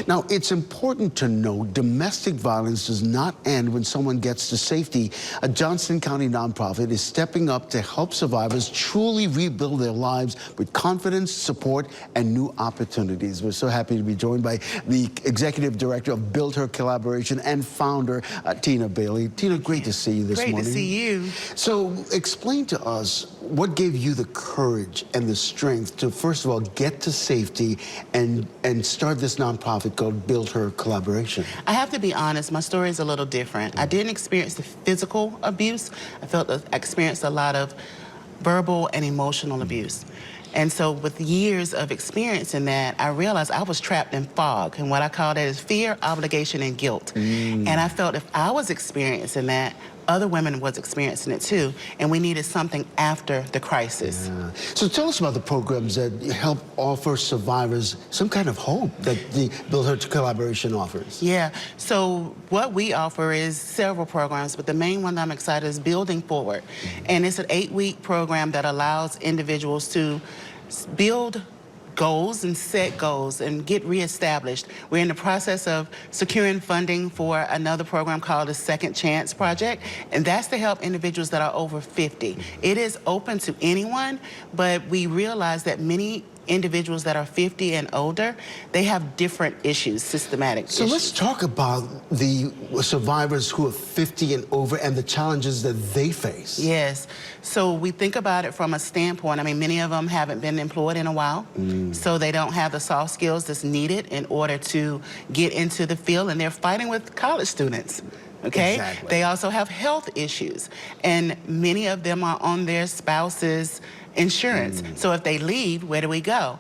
Now, it's important to know domestic violence does not end when someone gets to safety. A Johnson County nonprofit is stepping up to help survivors truly rebuild their lives with confidence, support, and new opportunities. We're so happy to be joined by the Executive Director of BuildHER Collaboration and founder, Tina Bailey. Tina, great to see you this morning. Great to see you. So explain to us what gave you the courage and the strength to, first of all, get to safety and start this nonprofit called BuildHER Collaboration. I have to be honest, my story is a little different. I didn't experience the physical abuse. I experienced a lot of verbal and emotional abuse. And so with years of experience in that, I realized I was trapped in fog. And what I call that is fear, obligation, and guilt. And I felt if I was experiencing that, other women was experiencing it too, and we needed something after the crisis. Yeah. So tell us about the programs that help offer survivors some kind of hope that the BuildHER Collaboration offers. Yeah, so what we offer is several programs, but the main one that I'm excited is Building Forward. And it's an 8-week program that allows individuals to build goals and set goals and get reestablished. We're in the process of securing funding for another program called the Second Chance Project, and that's to help individuals that are over 50. It is open to anyone, but we realize that many individuals that are 50 and older, they have different issues, systematic issues. So let's talk about the survivors who are 50 and over and the challenges that they face. Yes. So we think about it from a standpoint. I mean, many of them haven't been employed in a while, so they don't have the soft skills that's needed in order to get into the field, and they're fighting with college students. Okay? Exactly. They also have health issues, and many of them are on their spouse's insurance. So if they leave, where do we go?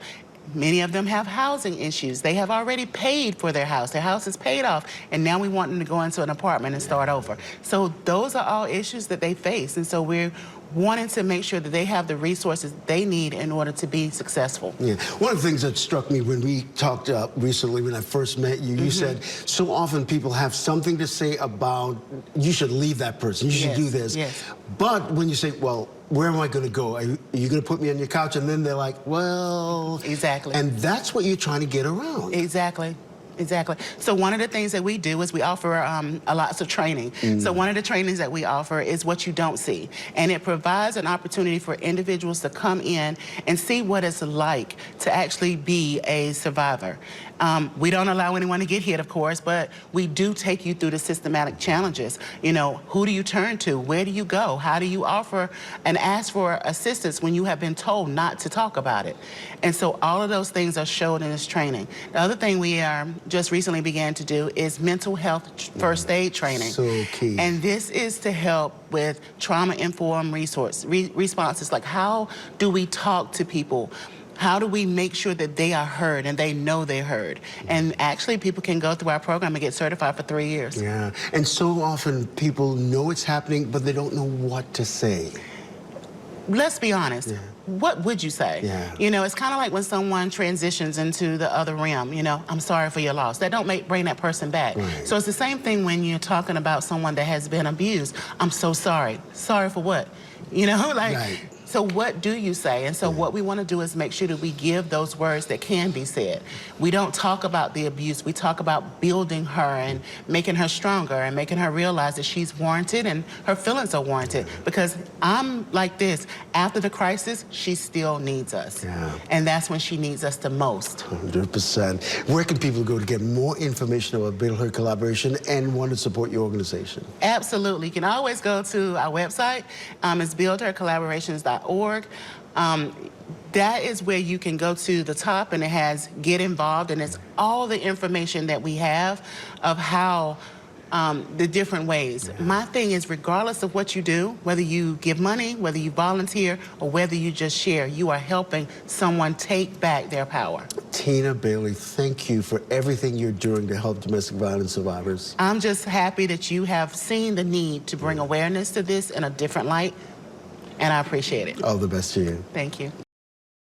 Many of them have housing issues. They have already paid for their house. Their house is paid off, and now we want them to go into an apartment and start over. So those are all issues that they face, and so we're wanting to make sure that they have the resources they need in order to be successful. Yeah. One of the things that struck me when we talked recently when I first met you, you said so often people have something to say about you should leave that person, you should do this. Yes. But when you say, well, where am I going to go? Are you going to put me on your couch? And then they're like, well... Exactly. And that's what you're trying to get around. Exactly. Exactly. So one of the things that we do is we offer lots of training. So one of the trainings that we offer is what you don't see. And it provides an opportunity for individuals to come in and see what it's like to actually be a survivor. We don't allow anyone to get hit, of course, but we do take you through the systematic challenges. You know, who do you turn to? Where do you go? How do you offer and ask for assistance when you have been told not to talk about it? And so all of those things are shown in this training. The other thing we just recently began to do is mental health first aid training. So key. And this is to help with trauma-informed responses, like how do we talk to people? How do we make sure that they are heard and they know they're heard? And actually, people can go through our program and get certified for 3 years. Yeah, and so often people know it's happening, but they don't know what to say. Let's be honest. What would you say? You know, it's kind of like when someone transitions into the other realm, you know, I'm sorry for your loss. That don't bring that person back. So it's the same thing when you're talking about someone that has been abused. I'm so sorry. Sorry for what? You know, like... So what do you say? And so what we want to do is make sure that we give those words that can be said. We don't talk about the abuse. We talk about building her and making her stronger and making her realize that she's warranted and her feelings are warranted. Because I'm like this. After the crisis, she still needs us. And that's when she needs us the most. 100%. Where can people go to get more information about BuildHER Collaboration and want to support your organization? Absolutely. You can always go to our website. It's BuildHerCollaborations.org. That is where you can go to the top, and it has Get Involved, and it's all the information that we have of how the different ways. My thing is, regardless of what you do, whether you give money, whether you volunteer, or whether you just share, you are helping someone take back their power. Tina Bailey, thank you for everything you're doing to help domestic violence survivors. I'm just happy that you have seen the need to bring awareness to this in a different light, and I appreciate it. All the best to you. Thank you.